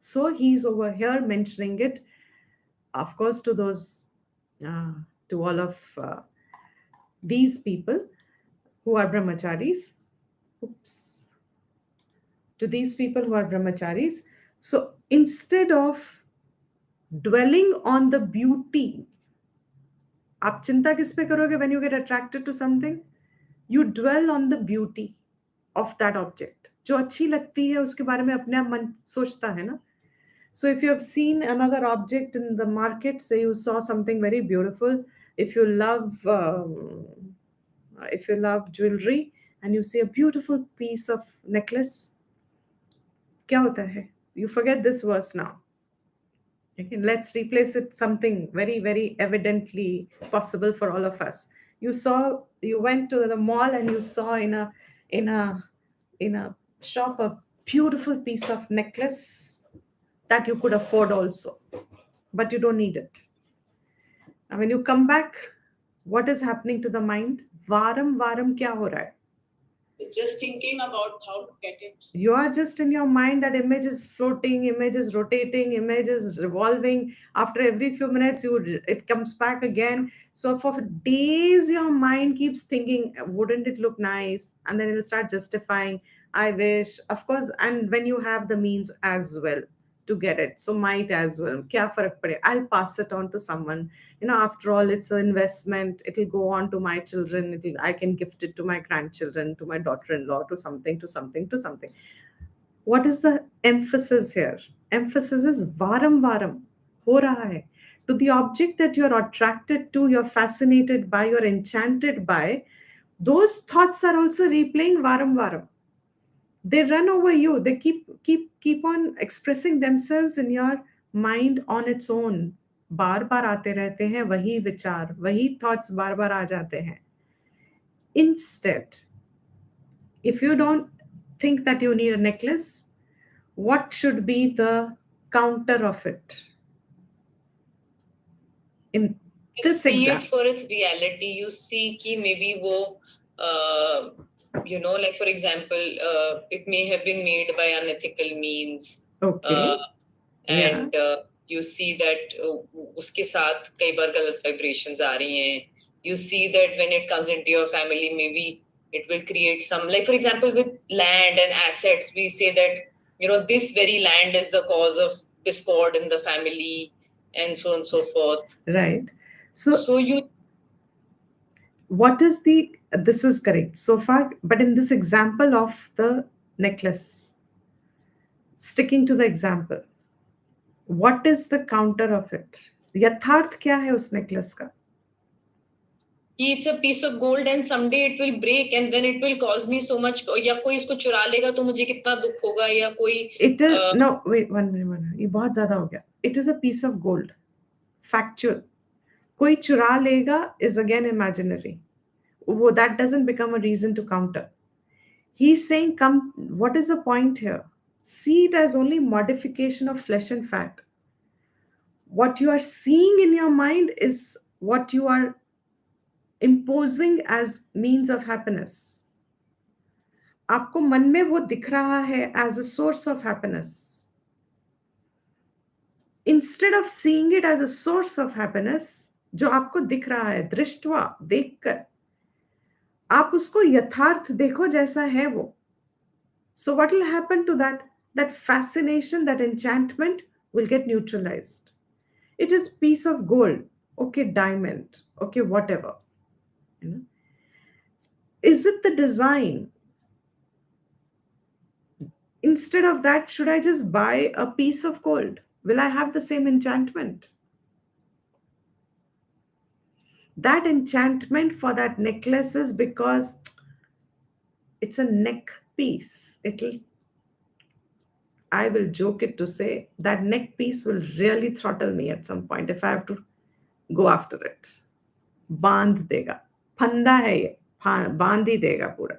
So he's over here mentioning it, of course, to those, uh, to all of these people who are brahmacharis. Oops. To these people who are brahmacharis. So instead of dwelling on the beauty, आप चिंता किस पे करोगे when you get attracted to something? You dwell on the beauty of that object. जो अच्छी लगती है उसके बारे में अपने आप मन सोचता है ना. So if you have seen another object in the market, say you saw something very beautiful, if you love jewelry and you see a beautiful piece of necklace, क्या होता है? You forget this verse now. Okay, let's replace it something very, very evidently possible for all of us. You went to the mall and you saw in a in a shop a beautiful piece of necklace that you could afford also, but you don't need it. And when you come back, what is happening to the mind? Varam varam kya ho raha hai? Just thinking about how to get it. You are just in your mind, that image is floating, image is rotating, image is revolving. After every few minutes, it comes back again. So for days, your mind keeps thinking, wouldn't it look nice? And then it'll start justifying, I wish, of course. And when you have the means as well to get it, so might as well. Kya farak pade? I'll pass it on to someone. After all, it's an investment. It'll go on to my children. I can gift it to my grandchildren, to my daughter-in-law, to something, to something, to something. What is the emphasis here? Emphasis is varam varam. Ho raha hai. To the object that you're attracted to, you're fascinated by, you're enchanted by, those thoughts are also replaying varam varam. They run over you. They keep on expressing themselves in your mind on its own. बार बार आते रहते हैं वही विचार, वही thoughts बार बार आ जाते हैं. Instead, if you don't think that you need a necklace, what should be the counter of it? In You this see example, it for its reality. You see ki maybe wo, like for example, it may have been made by unethical means. okay, And you see that uske saath kai baar galat vibrations aa rahi hain. You see that when it comes into your family, maybe it will create some, like for example with land and assets, we say that this very land is the cause of discord in the family and so on and so forth. Right. So what is this is correct so far, but in this example of the necklace, sticking to the example, what is the counter of it? यथार्थ क्या है उस necklace का? It's a piece of gold and someday it will break and then it will cause me so much, या कोई इसको चुरा लेगा तो मुझे कितना दुख होगा, या कोई It is no, wait, one minute. ये बहुत ज़्यादा हो गया. It is a piece of gold. Factual. कोई चुरा लेगा is again imaginary. That doesn't become a reason to counter. He's saying, what is the point here? See it as only modification of flesh and fat. What you are seeing in your mind is what you are imposing as means of happiness. आपको मन में वो दिख रहा है as a source of happiness. Instead of seeing it as a source of happiness, जो आपको दिख रहा है दृष्टवा, देखकर, आप उसको यथार्थ देखो जैसा है वो. So what will happen to that? That fascination, that enchantment will get neutralized. It is piece of gold. Okay, diamond. Okay, whatever. Is it the design? Instead of that, should I just buy a piece of gold? Will I have the same enchantment? That enchantment for that necklace is because it's a neck piece. I will joke it to say that neck piece will really throttle me at some point if I have to go after it. बांध देगा. फंदा है ये. बांध ही देगा पूरा.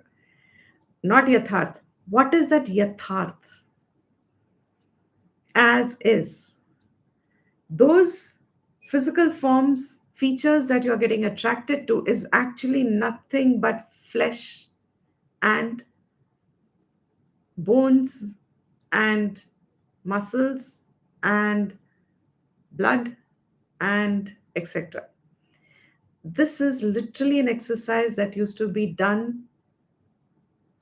Not yatharth. What is that yatharth? As is. Those physical forms, features that you're getting attracted to is actually nothing but flesh and bones and muscles and blood and etc. This is literally an exercise that used to be done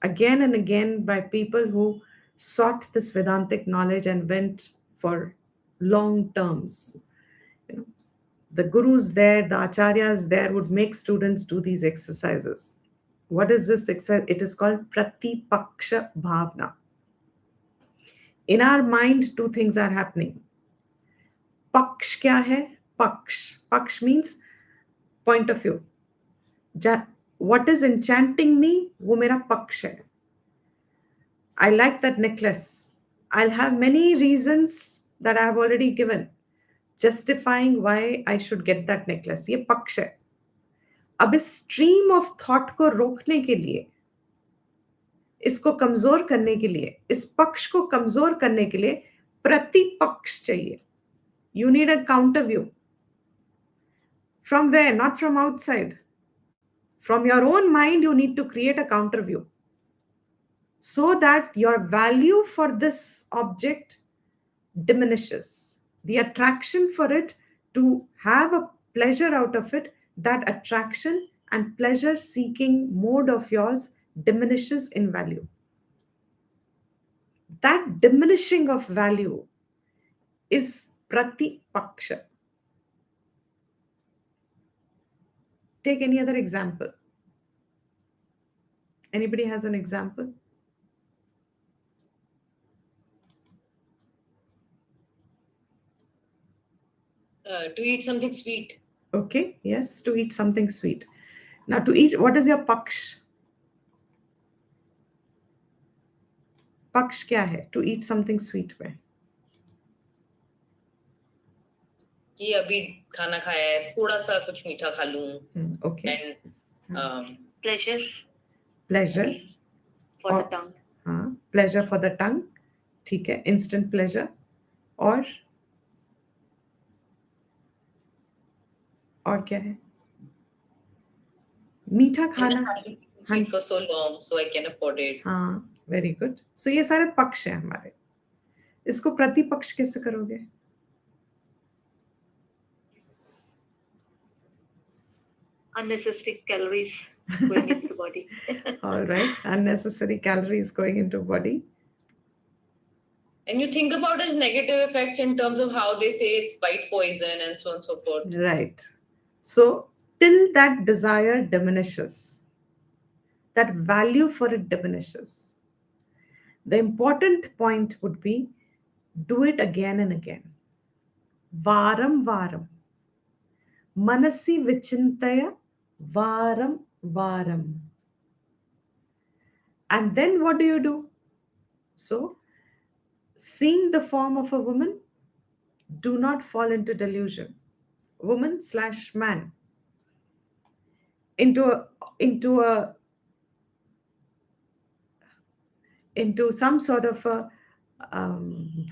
again and again by people who sought this Vedantic knowledge and went for long terms. You know, the gurus there, the acharyas there would make students do these exercises. What is this exercise? It is called pratipaksha bhavana. In our mind, two things are happening. Paksh kya hai? Paksh. Paksh means point of view. What is enchanting me? वो मेरा पक्ष है. I like that necklace. I'll have many reasons that I have already given, justifying why I should get that necklace. ये पक्ष है. अब इस stream of thought को रोकने के लिए, इसको कमजोर करने के लिए, इस पक्ष को कमजोर करने के लिए प्रतिपक्ष चाहिए. You need a counter view. From where? Not from outside. From your own mind, you need to create a counter view, so that your value for this object diminishes. The attraction for it, to have a pleasure out of it, that attraction and pleasure seeking mode of yours diminishes in value. That diminishing of value is pratipaksha. Take any other example. Anybody has an example? To eat something sweet. Okay, yes, to eat something sweet. Now, to eat, what is your paksh? Paksh क्या है? To eat something sweet में. कि अभी खाना खाया है, थोड़ा सा कुछ मीठा खा लूं. Okay. And Pleasure Pleasure. for और, the tongue. हाँ, pleasure for the tongue. ठीक है, instant pleasure. और क्या है? मीठा खाना. sweet for so long, so I can afford it. हाँ, very good. So ये सारे पक्ष हैं हमारे. इसको प्रतिपक्ष कैसे करोगे? Unnecessary calories going into the body. All right, unnecessary calories going into body. And you think about its negative effects in terms of how they say it's white poison and so on and so forth. Right. So till that desire diminishes, that value for it diminishes, the important point would be do it again and again. Varam varam. Manasi vichintaya varam varam. And then what do? So, seeing the form of a woman, do not fall into delusion. Woman/man. Into some sort of a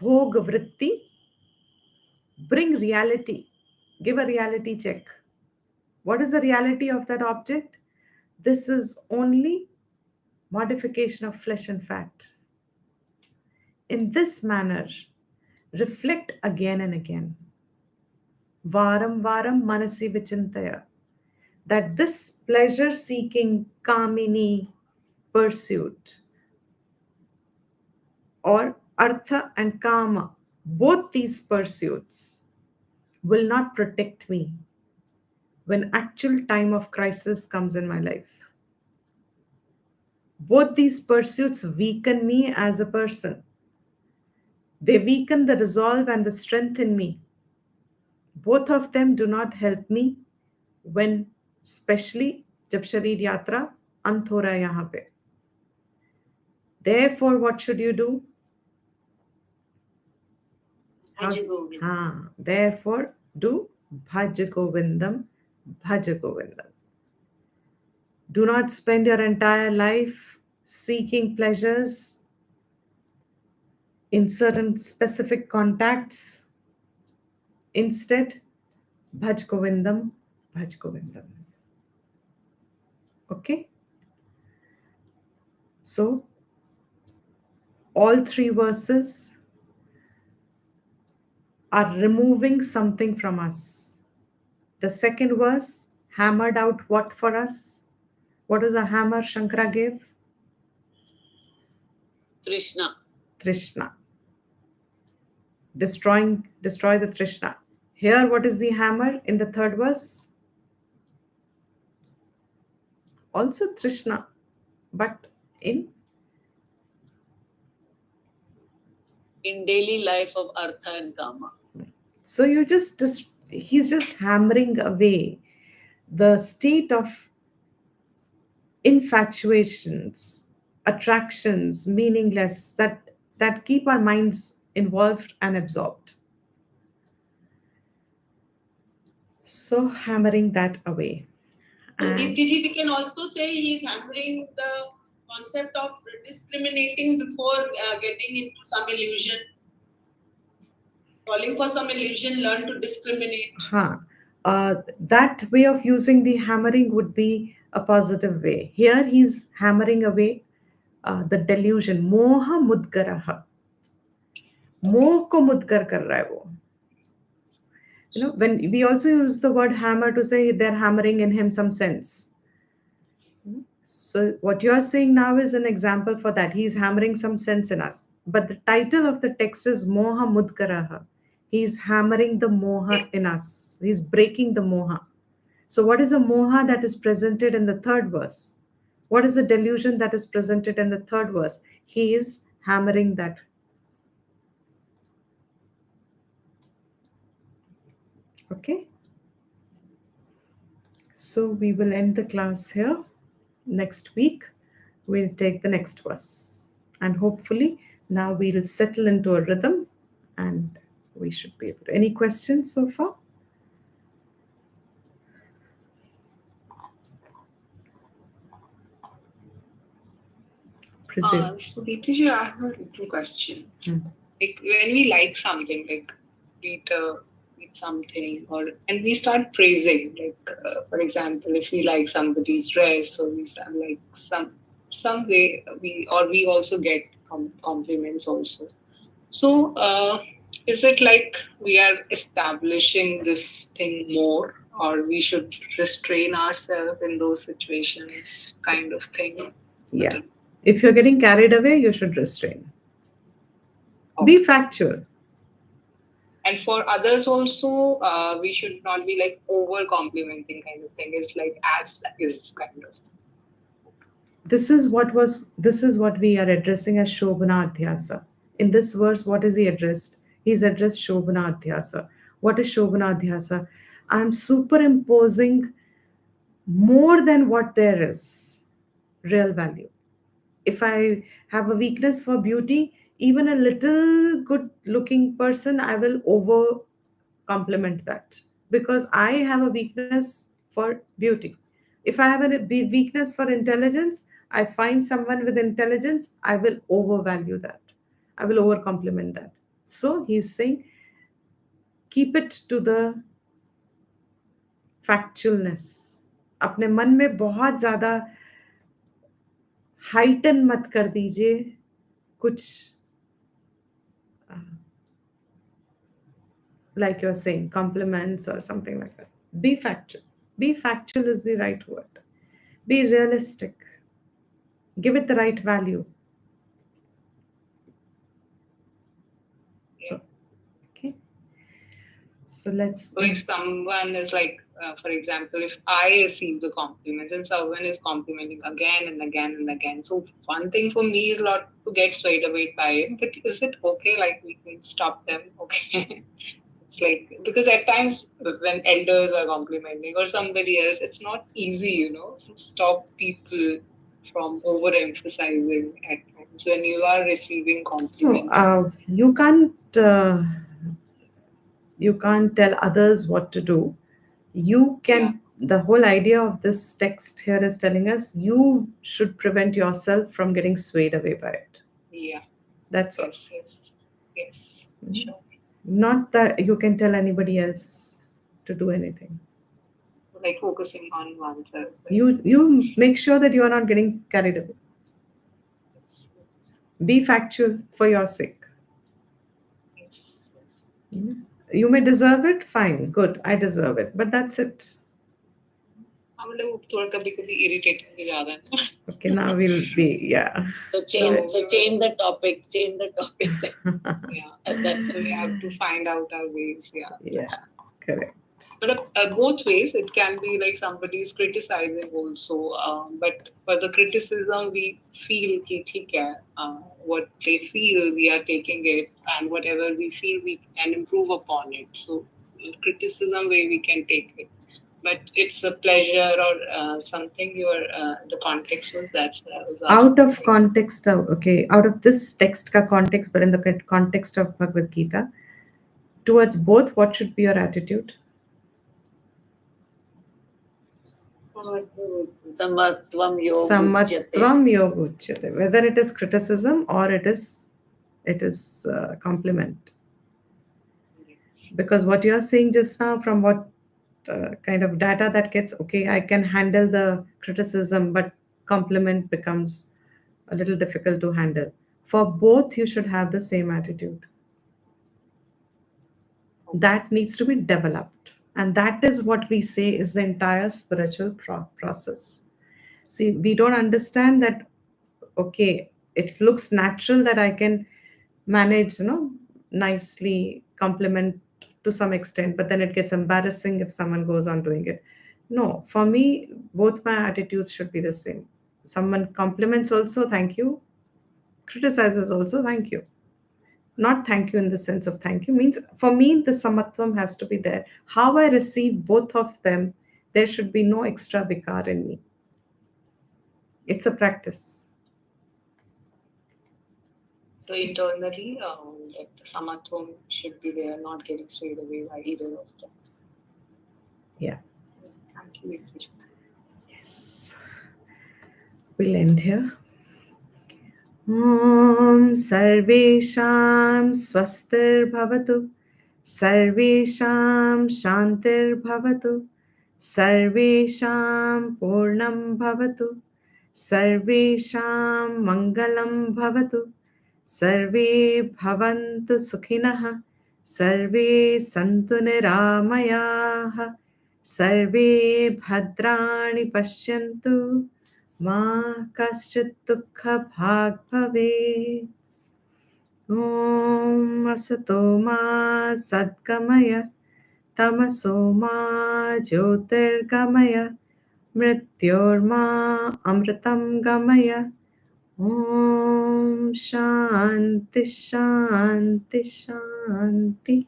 bhog vritti. Bring reality. Give a reality check. What is the reality of that object? This is only modification of flesh and fat. In this manner, reflect again and again. Varam varam manasi vichintaya. That this pleasure-seeking kamini pursuit, or artha and kama, both these pursuits will not protect me when actual time of crisis comes in my life. Both these pursuits weaken me as a person. They weaken the resolve and the strength in me. Both of them do not help me when, especially जब शरीर यात्रा अंत हो रहा है यहाँ पे. Therefore, what should you do? Therefore, do Bhaja Govindam, Bhaja Govindam. Do not spend your entire life seeking pleasures in certain specific contacts. Instead, Bhaj Govindam, Bhaj Govindam. Okay? So, all three verses are removing something from us. The second verse hammered out what for us? What is a hammer Shankara gave? Trishna. Trishna. Destroy the Trishna. Here, what is the hammer in the third verse? Also Trishna, but in daily life of Artha and Kama. so he's just hammering away the state of infatuations, attractions, meaningless that keep our minds involved and absorbed. So hammering that away. And Deepti, we can also say he's hammering the concept of discriminating before getting into some illusion. Calling for some illusion, learn to discriminate. That way of using the hammering would be a positive way. Here he's hammering away the delusion. Moha mudgaraha. मोह को मुदगर कर रहा है वो. When we also use the word hammer to say they're hammering in him some sense. So what you are saying now is an example for that. He's hammering some sense in us. But the title of the text is Moha Mudgaraha. He's hammering the moha in us. He's breaking the moha. So what is a moha that is presented in the third verse? What is the delusion that is presented in the third verse? He is hammering that. Okay. So we will end the class here. Next week, we'll take the next verse. And hopefully, now we'll settle into a rhythm and we should be able to. Any questions so far? So Deepti, I have a little question. Like when we like something, like read something, and we start praising, like for example, if we like somebody's dress, or we start like some way we also get compliments also. So is it like we are establishing this thing more, or we should restrain ourselves in those situations, kind of thing? Yeah. If you're getting carried away, you should restrain. Okay. Be factual. And for others also, we should not be like over complimenting kind of thing. It's like as is kind of. This is what we are addressing as shobhana adhyasa. In this verse, what is he addressed? He's addressed shobhana adhyasa. What is shobhana adhyasa? I'm superimposing more than what there is real value. If I have a weakness for beauty, even a little good looking person, I will over compliment that because I have a weakness for beauty. If I have a weakness for intelligence, I find someone with intelligence, I will overvalue that. I will over compliment that. So he's saying, keep it to the factualness. अपने मन में बहुत ज्यादा heighten मत कर दीजिए कुछ like you're saying compliments or something like that. Be factual. Be factual is the right word. Be realistic. Give it the right value. Yeah. Okay. So let's. So if someone is like, for example, if I receive the compliment and someone is complimenting again and again and again, so one thing for me is not to get swayed away by it, but is it okay? Like we can stop them, okay? It's like, because at times when elders are complimenting or somebody else, it's not easy, to stop people from overemphasizing at times when you are receiving compliments. No, you can't tell others what to do. You can. Yeah. The whole idea of this text here is telling us you should prevent yourself from getting swayed away by it. Yeah. That's all. Yes. Sure. Not that you can tell anybody else to do anything. Like focusing on oneself. You make sure that you are not getting carried away. Be factual for your sake. Yes. You may deserve it, fine, good, I deserve it, but that's it. हाँ मतलब वो थोड़ा कभी-कभी irritating भी ज़्यादा है ना. Okay, now we'll be, yeah. So change the topic. Change the topic. Yeah. And then So we have to find out our ways. Yeah. Yeah, correct. But both ways, it can be like somebody is criticizing also. But for the criticism, we feel कि ठीक है, what they feel, we are taking it, and whatever we feel, we can improve upon it. So criticism way we can take it. But it's a pleasure or something. The context was that's what I was asking. Out of context of, okay, out of this text ka context, but in the context of Bhagavad Gita, towards both, what should be your attitude? Samatvam yoga. Samatvam yoga uchyate. Whether it is criticism or it is compliment. Because what you are saying just now, from what kind of data that gets, okay, I can handle the criticism, but compliment becomes a little difficult to handle. For both, you should have the same attitude. That needs to be developed. And that is what we say is the entire spiritual process. See, we don't understand that, okay, it looks natural that I can manage, nicely compliment to some extent, but then it gets embarrassing if someone goes on doing it. No, for me, both my attitudes should be the same. Someone compliments also, thank you. Criticizes also, thank you. Not thank you in the sense of thank you, means for me, the samatvam has to be there. How I receive both of them, there should be no extra vikar in me. It's a practice. So internally, that samatvam should be there, not getting swayed away by either of them. Yeah. Thank you. Yes. We'll end here. Om Sarvesham Swastir Bhavatu, Sarvesham Shantir Bhavatu, Sarvesham Purnam Bhavatu, Sarvesham Mangalam Bhavatu, Sarve Bhavantu Sukhinah, Sarve Santu Niramayaha, Sarve Bhadrani Pashyantu, Ma kaschit dukha bhag bhave. Om asato ma sadgamaya, tamaso ma jyotirgamaya, mrityorma amritam gamaya. Om shanti shanti shanti.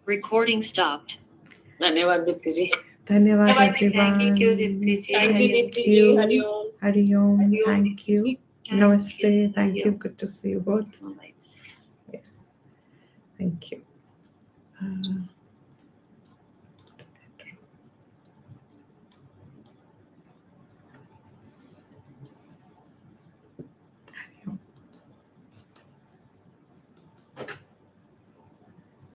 Recording stopped. धन्यवाद दीप्ति जी. Dhanyawad everyone. Thank you, Dipti ji. Thank you, Dipti ji. Hari Om. Hari Om. Hari Om, Thank you. Thank Namaste. you. Thank Hari you. Om. Good to see you both. Bye. Yes. Thank you.